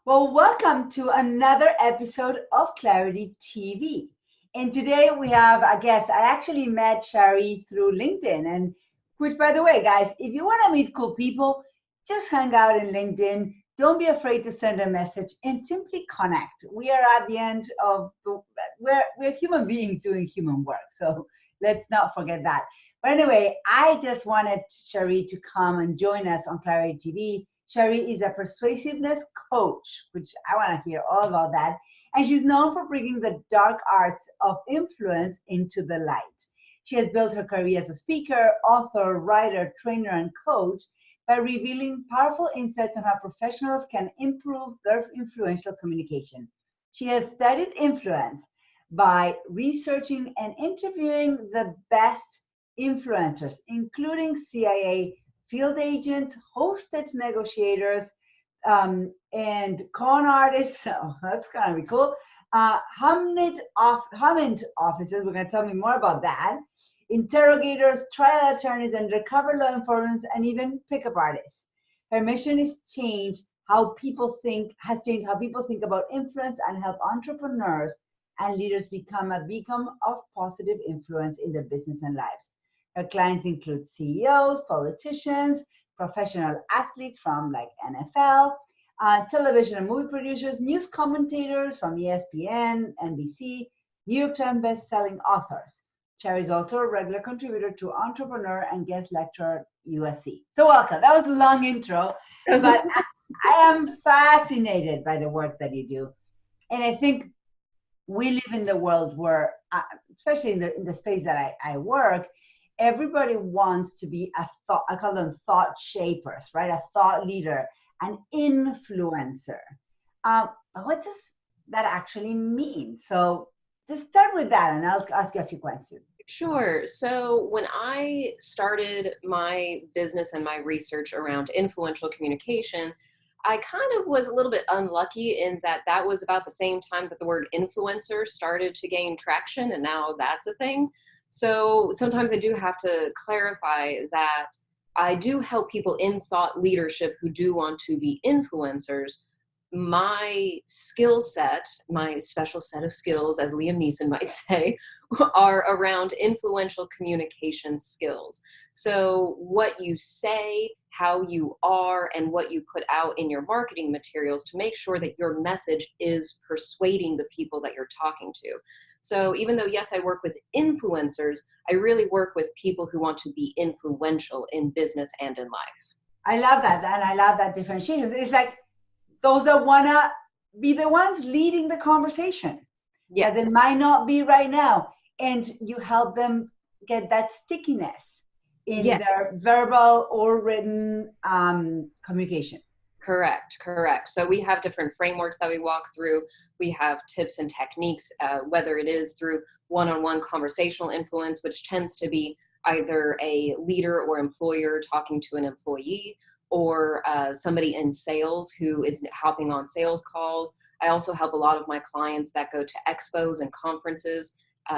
Well, welcome to another episode of Clarity TV. And today we have a guest. I actually met Shari through LinkedIn. And which, by the way, guys, if you want to meet cool people, just hang out in LinkedIn. Don't be afraid to send a message and simply connect. We are at the end of we're human beings doing human work. So let's not forget that. But anyway, I just wanted Shari to come and join us on Clarity TV. Shari is a persuasiveness coach, which I want to hear all about that. And she's known for bringing the dark arts of influence into the light. She has built her career as a speaker, author, writer, trainer, and coach by revealing powerful insights on how professionals can improve their influential communication. She has studied influence by researching and interviewing the best influencers, including CIA field agents, hosted negotiators, and con artists. Oh, that's gonna be cool. HUMINT officers. We're gonna tell me more about that. Interrogators, trial attorneys, undercover law enforcement, and even pickup artists. Her mission is has changed how people think about influence and help entrepreneurs and leaders become a beacon of positive influence in their business and lives. Her clients include CEOs, politicians, professional athletes from like NFL, television and movie producers, news commentators from ESPN, NBC, New York Times Bestselling authors. Shari is also a regular contributor to Entrepreneur and guest lecturer at USC. So welcome. That was a long intro, but I am fascinated by the work that you do. And I think we live in the world where, especially in the space that I work, everybody wants to be I call them thought shapers, right? A thought leader, an influencer. What does that actually mean? So just start with that and I'll ask you a few questions. Sure. So when I started my business and my research around influential communication, I kind of was a little bit unlucky in that was about the same time that the word influencer started to gain traction, and now that's a thing. So sometimes I do have to clarify that I do help people in thought leadership who do want to be influencers. My skill set, my special set of skills, as Liam Neeson might say, are around influential communication skills. So what you say, how you are, and what you put out in your marketing materials to make sure that your message is persuading the people that you're talking to. So even though, yes, I work with influencers, I really work with people who want to be influential in business and in life. I love that, and I love that differentiation. It's like those that wanna be the ones leading the conversation. Yes. That they might not be right now. And you help them get that stickiness in their verbal or written communication. Correct. So we have different frameworks that we walk through. We have tips and techniques, whether it is through one-on-one conversational influence, which tends to be either a leader or employer talking to an employee, or somebody in sales who is hopping on sales calls. I also help a lot of my clients that go to expos and conferences,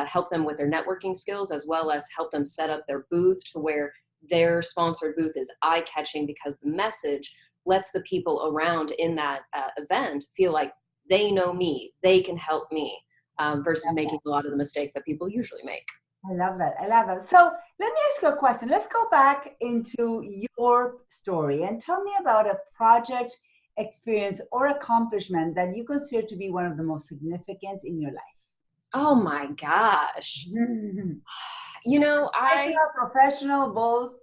help them with their networking skills, as well as help them set up their booth to where their sponsored booth is eye-catching, because the message lets the people around in that event feel like they know me, they can help me, versus making a lot of the mistakes that people usually make. I love that. So let me ask you a question. Let's go back into your story and tell me about a project, experience, or accomplishment that you consider to be one of the most significant in your life. Oh my gosh. You know, professional, both.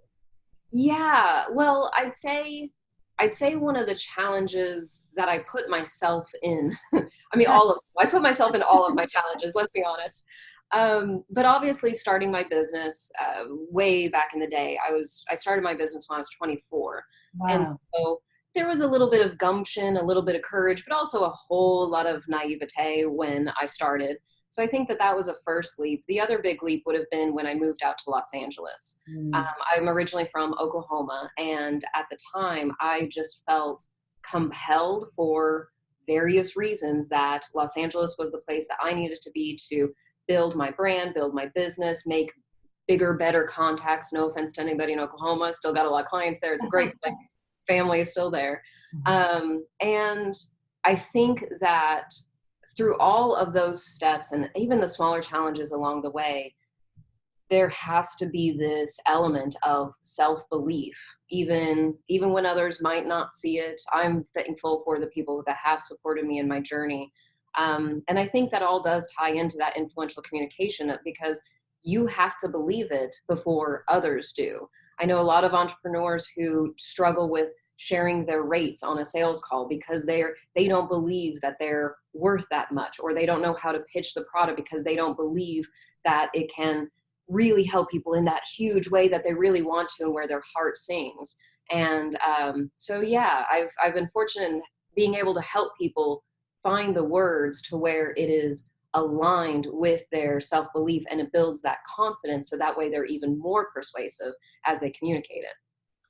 Yeah, well, I'd say one of the challenges that I put myself in, I mean, I put myself in all of my challenges, let's be honest. But obviously starting my business way back in the day, I started my business when I was 24. Wow. And so there was a little bit of gumption, a little bit of courage, but also a whole lot of naivete when I started. So I think that was a first leap. The other big leap would have been when I moved out to Los Angeles. I'm originally from Oklahoma, and at the time I just felt compelled for various reasons that Los Angeles was the place that I needed to be to build my brand, build my business, make bigger, better contacts. No offense to anybody in Oklahoma. Still got a lot of clients there. It's a great place. Family is still there. And I think that through all of those steps and even the smaller challenges along the way, there has to be this element of self-belief, even when others might not see it. I'm thankful for the people that have supported me in my journey. And I think that all does tie into that influential communication, because you have to believe it before others do. I know a lot of entrepreneurs who struggle with sharing their rates on a sales call because they don't believe that they're worth that much, or they don't know how to pitch the product because they don't believe that it can really help people in that huge way that they really want to and where their heart sings. And so yeah, I've been fortunate in being able to help people find the words to where it is aligned with their self-belief, and it builds that confidence, so that way they're even more persuasive as they communicate it.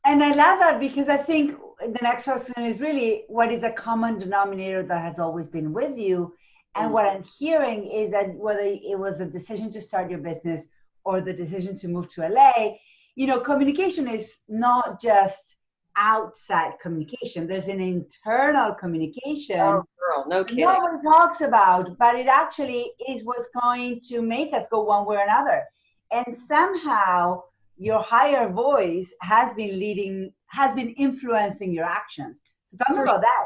And I love that, because I think the next question is really, what is a common denominator that has always been with you? And what I'm hearing is that whether it was a decision to start your business or the decision to move to LA, you know, communication is not just outside communication. There's an internal communication. Oh, girl, no kidding. No one talks about, but it actually is what's going to make us go one way or another. And somehow your higher voice has been influencing your actions. So tell me about that.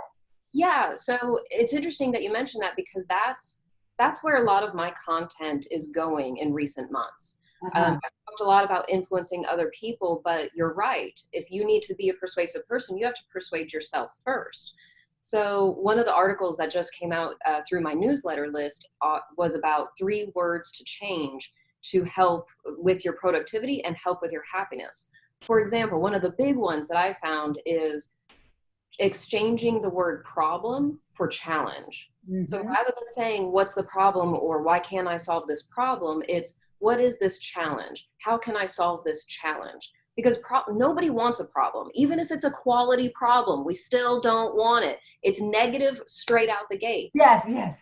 Yeah, so it's interesting that you mentioned that, because that's where a lot of my content is going in recent months. I've talked a lot about influencing other people, but you're right. If you need to be a persuasive person, you have to persuade yourself first. So one of the articles that just came out through my newsletter list was about 3 words to change to help with your productivity and help with your happiness. For example, one of the big ones that I found is exchanging the word problem for challenge. So rather than saying, what's the problem, or why can't I solve this problem? It's, what is this challenge? How can I solve this challenge? Because nobody wants a problem. Even if it's a quality problem, we still don't want it. It's negative straight out the gate. Yes, yes.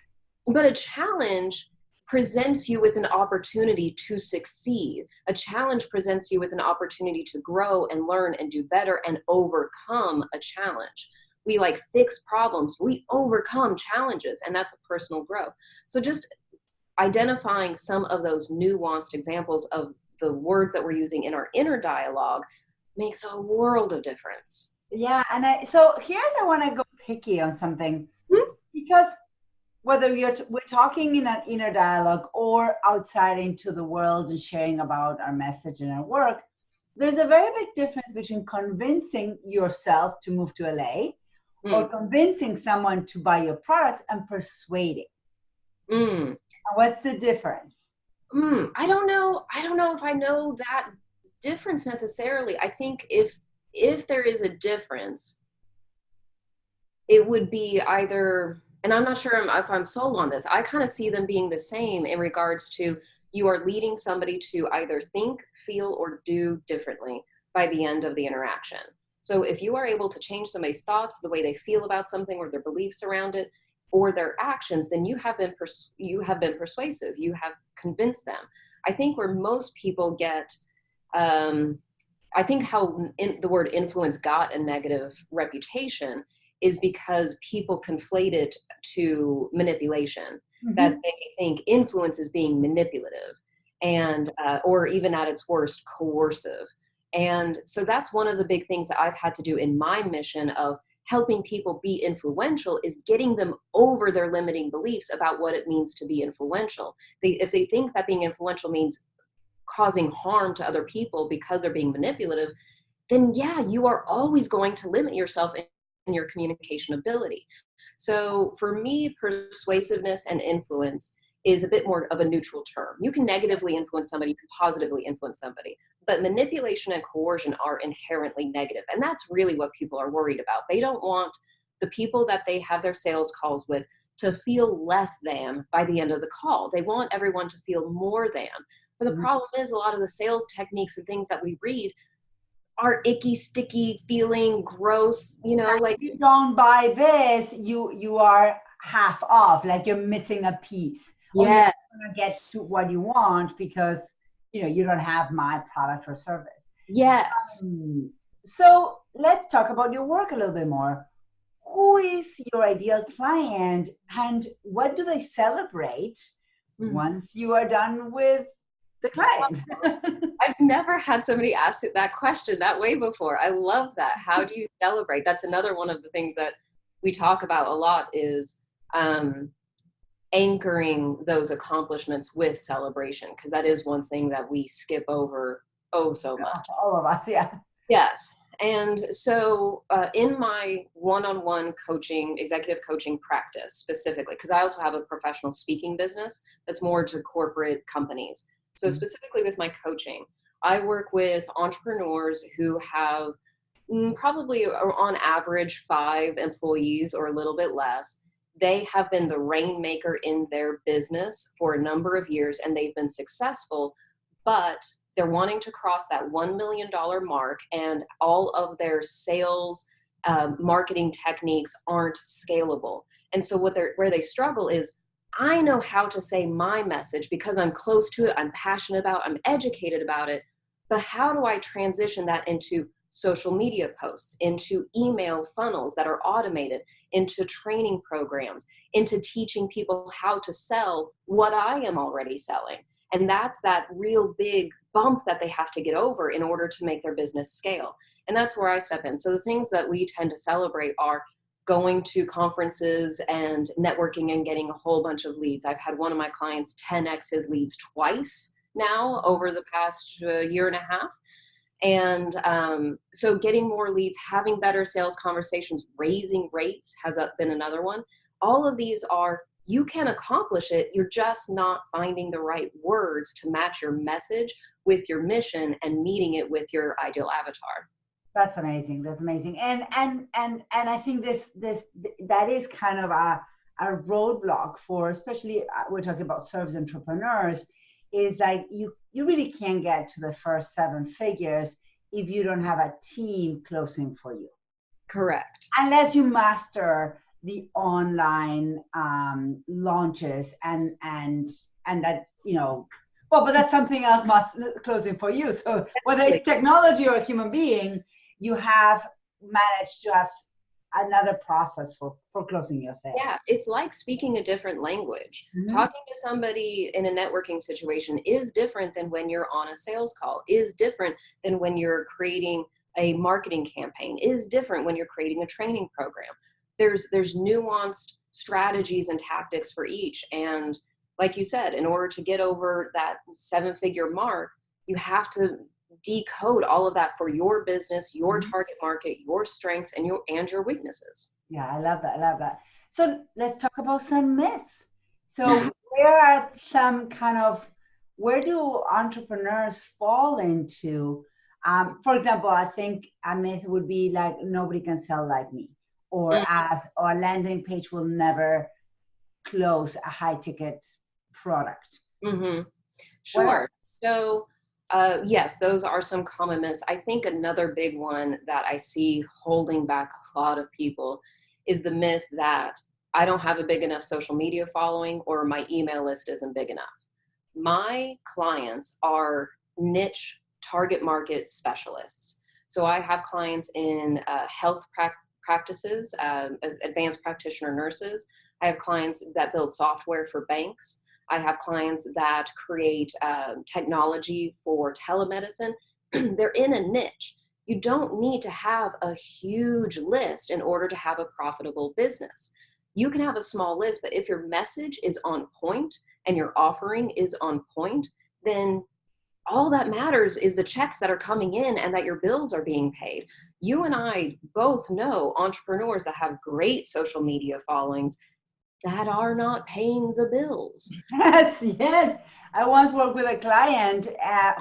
But a challenge presents you with an opportunity to succeed. A challenge presents you with an opportunity to grow and learn and do better and overcome a challenge. We like fix problems, we overcome challenges, and that's a personal growth. So just identifying some of those nuanced examples of the words that we're using in our inner dialogue makes a world of difference. Yeah, and so here's, I want to go picky on something, because whether we're talking in an inner dialogue or outside into the world and sharing about our message and our work, there's a very big difference between convincing yourself to move to LA or convincing someone to buy your product and persuading. What's the difference? I don't know if I know that difference necessarily. I think if there is a difference, it would be either, and I'm not sure if I'm sold on this, I kind of see them being the same in regards to, you are leading somebody to either think, feel, or do differently by the end of the interaction. So if you are able to change somebody's thoughts, the way they feel about something, or their beliefs around it, or their actions, then you have been persuasive. You have convinced them. I think where most people get, I think how the word influence got a negative reputation is because people conflate it to manipulation, that they think influence is being manipulative, and or even at its worst, coercive. And so that's one of the big things that I've had to do in my mission of helping people be influential, is getting them over their limiting beliefs about what it means to be influential. If they think that being influential means causing harm to other people because they're being manipulative, then yeah, you are always going to limit yourself in your communication ability. So for me, persuasiveness and influence is a bit more of a neutral term. You can negatively influence somebody, you can positively influence somebody, but manipulation and coercion are inherently negative. And that's really what people are worried about. They don't want the people that they have their sales calls with to feel less than by the end of the call. They want everyone to feel more than. But the problem is, a lot of the sales techniques and things that we read are icky, sticky, feeling gross, you know, like, if you don't buy this, you are half off, like you're missing a piece. Or you're not gonna get to what you want because, you know, you don't have my product or service. Yes. So let's talk about your work a little bit more. who is your ideal client and what do they celebrate once you are done with the client? I've never had somebody ask it that question that way before. I love that. How do you celebrate? That's another one of the things that we talk about a lot is anchoring those accomplishments with celebration, because that is one thing that we skip over so much. All of us, yeah. Yes. And so in my one-on-one coaching, executive coaching practice specifically, because I also have a professional speaking business that's more to corporate companies. So specifically with my coaching, I work with entrepreneurs who have probably on average 5 employees or a little bit less. They have been the rainmaker in their business for a number of years and they've been successful, but they're wanting to cross that $1 million mark and all of their sales marketing techniques aren't scalable. And so where they struggle is, I know how to say my message because I'm close to it, I'm passionate about, I'm educated about it, but how do I transition that into social media posts, into email funnels that are automated, into training programs, into teaching people how to sell what I am already selling? And that's that real big bump that they have to get over in order to make their business scale. And that's where I step in. So the things that we tend to celebrate are going to conferences and networking and getting a whole bunch of leads. I've had one of my clients 10x his leads twice now over the past year and a half. And so getting more leads, having better sales conversations, raising rates has been another one. All of these are, you can accomplish it. You're just not finding the right words to match your message with your mission and meeting it with your ideal avatar. That's amazing. That's amazing. And I think that is kind of a roadblock for, especially we're talking about service entrepreneurs, is like you really can't get to the first 7 figures if you don't have a team closing for you. Correct. Unless you master the online launches and that, but that's something else closing for you. So whether it's technology or a human being, you have managed to have another process for closing your sale. Yeah, it's like speaking a different language. Mm-hmm. Talking to somebody in a networking situation is different than when you're on a sales call, is different than when you're creating a marketing campaign, is different when you're creating a training program. There's nuanced strategies and tactics for each. And like you said, in order to get over that 7-figure mark, you have to decode all of that for your business, your target market, your strengths, and your weaknesses. Yeah, I love that. I love that. So let's talk about some myths. So where do entrepreneurs fall into? For example, I think a myth would be like, nobody can sell like me, or a landing page will never close a high ticket product. Mm-hmm. Sure. So yes, those are some common myths. I think another big one that I see holding back a lot of people is the myth that I don't have a big enough social media following or my email list isn't big enough. My clients are niche target market specialists. So I have clients in health practices as advanced practitioner nurses. I have clients that build software for banks. I have clients that create technology for telemedicine. They're in a niche. You don't need to have a huge list in order to have a profitable business. You can have a small list, but if your message is on point and your offering is on point, then all that matters is the checks that are coming in and that your bills are being paid. You and I both know entrepreneurs that have great social media followings that are not paying the bills. Yes. I once worked with a client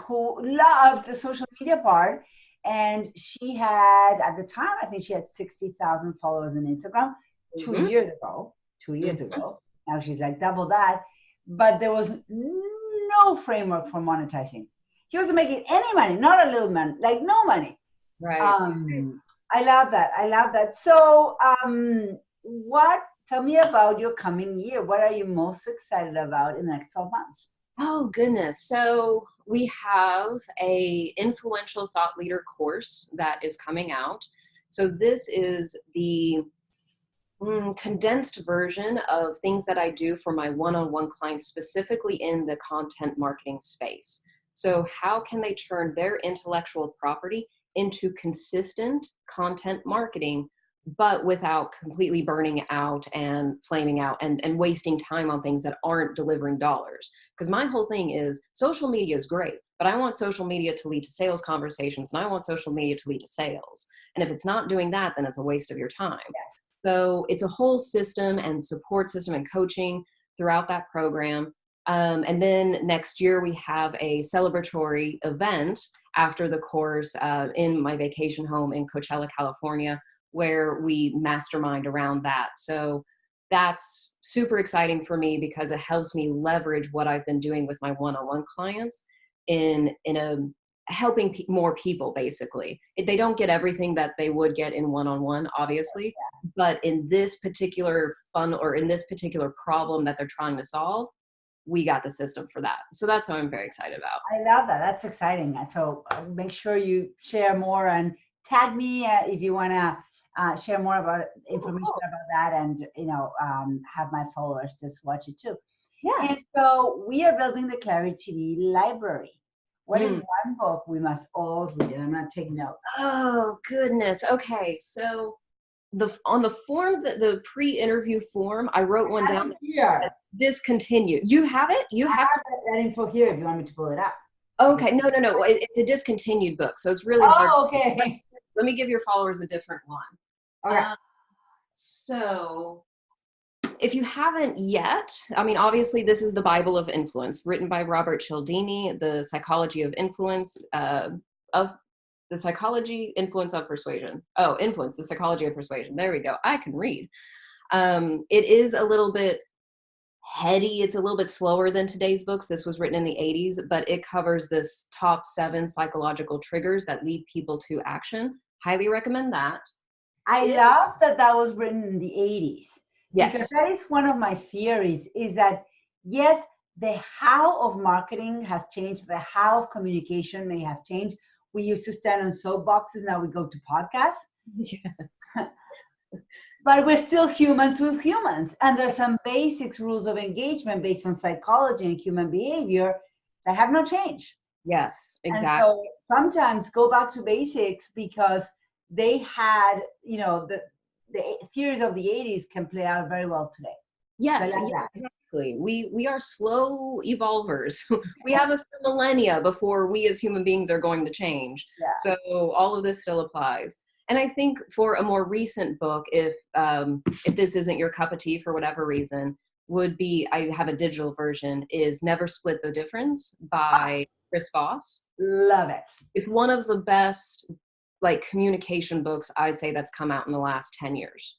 who loved the social media part, and she had, at the time, I think she had 60,000 followers on Instagram 2 years ago. 2 years ago. Now she's like double that, but there was no framework for monetizing. She wasn't making any money, not a little money, like no money. Right. I love that. I love that. So, tell me about your coming year. What are you most excited about in the next 12 months? Oh, goodness. So we have a influential thought leader course that is coming out. So this is the condensed version of things that I do for my one-on-one clients, specifically in the content marketing space. So how can they turn their intellectual property into consistent content marketing, but without completely burning out and flaming out and wasting time on things that aren't delivering dollars? Because my whole thing is social media is great, but I want social media to lead to sales conversations, and I want social media to lead to sales. And if it's not doing that, then it's a waste of your time. So it's a whole system and support system and coaching throughout that program. And then next year we have a celebratory event after the course in my vacation home in Coachella, California, where we mastermind around that. So that's super exciting for me because it helps me leverage what I've been doing with my one-on-one clients in a helping more people. Basically, they don't get everything that they would get in one-on-one, obviously, but in this particular in this particular problem that they're trying to solve, we got the system for that. So that's what I'm very excited about. I love that. That's exciting. So make sure you share more and tag me if you want to share more about information about that, and have my followers just watch it too. Yeah. And so we are building the Clarity TV library. What is one book we must all read? And I'm not taking notes. Oh goodness. Okay, so on the form, the pre-interview form, I wrote one down here. Discontinued. You have it? You have that info here if you want me to pull it up. Okay, no. It's a discontinued book, so it's really hard. Okay. Let me give your followers a different one. Okay. So if you haven't yet, I mean, obviously this is the Bible of Influence, written by Robert Cialdini, The Psychology of Influence, The Psychology, Influence of Persuasion. Oh, Influence, The Psychology of Persuasion. There we go. I can read. It is a little bit heady. It's a little bit slower than today's books. This was written in the 80s, but it covers this top 7 psychological triggers that lead people to action. Highly recommend that. I love that was written in the 80s. Yes. Because that is one of my theories, is that, yes, the how of marketing has changed. The how of communication may have changed. We used to stand on soapboxes. Now we go to podcasts. Yes. But we're still humans with humans. And there's some basic rules of engagement based on psychology and human behavior that have not changed. Yes, exactly. And so sometimes go back to basics, because they had, the theories of the 80s can play out very well today. Yes, exactly. We are slow evolvers. We have a few millennia before we as human beings are going to change. Yeah. So all of this still applies. And I think for a more recent book, if this isn't your cup of tea for whatever reason, would be, I have a digital version, is Never Split the Difference by Chris Voss. Love it. It's one of the best communication books I'd say that's come out in the last 10 years.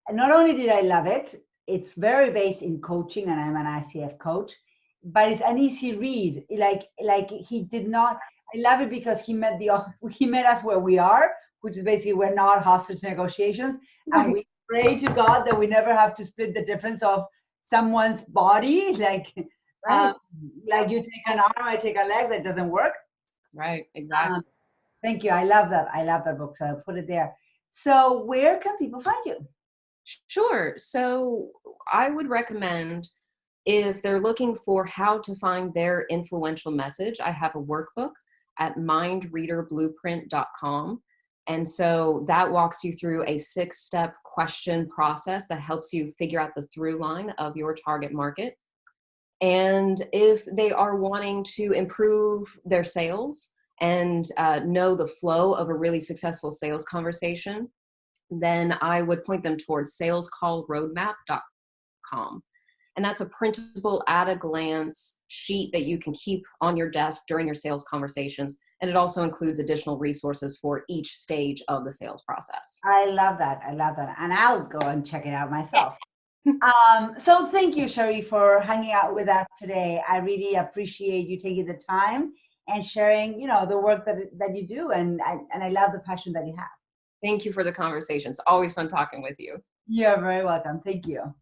And not only did I love it, it's very based in coaching, and I'm an ICF coach, but it's an easy read. Like he did not, I love it because he met us where we are, which is basically we're not hostage negotiations. Right. And we pray to God that we never have to split the difference of someone's body. Like you take an arm, I take a leg, that doesn't work. Right, exactly. Thank you. I love that book. So I'll put it there. So where can people find you? Sure. So I would recommend, if they're looking for how to find their influential message, I have a workbook at mindreaderblueprint.com. And so that walks you through a 6-step question process that helps you figure out the through line of your target market. And if they are wanting to improve their sales and know the flow of a really successful sales conversation, then I would point them towards salescallroadmap.com. And that's a printable, at a glance sheet that you can keep on your desk during your sales conversations. And it also includes additional resources for each stage of the sales process. I love that. And I'll go and check it out myself. So thank you, Shari, for hanging out with us today. I really appreciate you taking the time and sharing, the work that you do. And I love the passion that you have. Thank you for the conversation. It's always fun talking with you. You're very welcome. Thank you.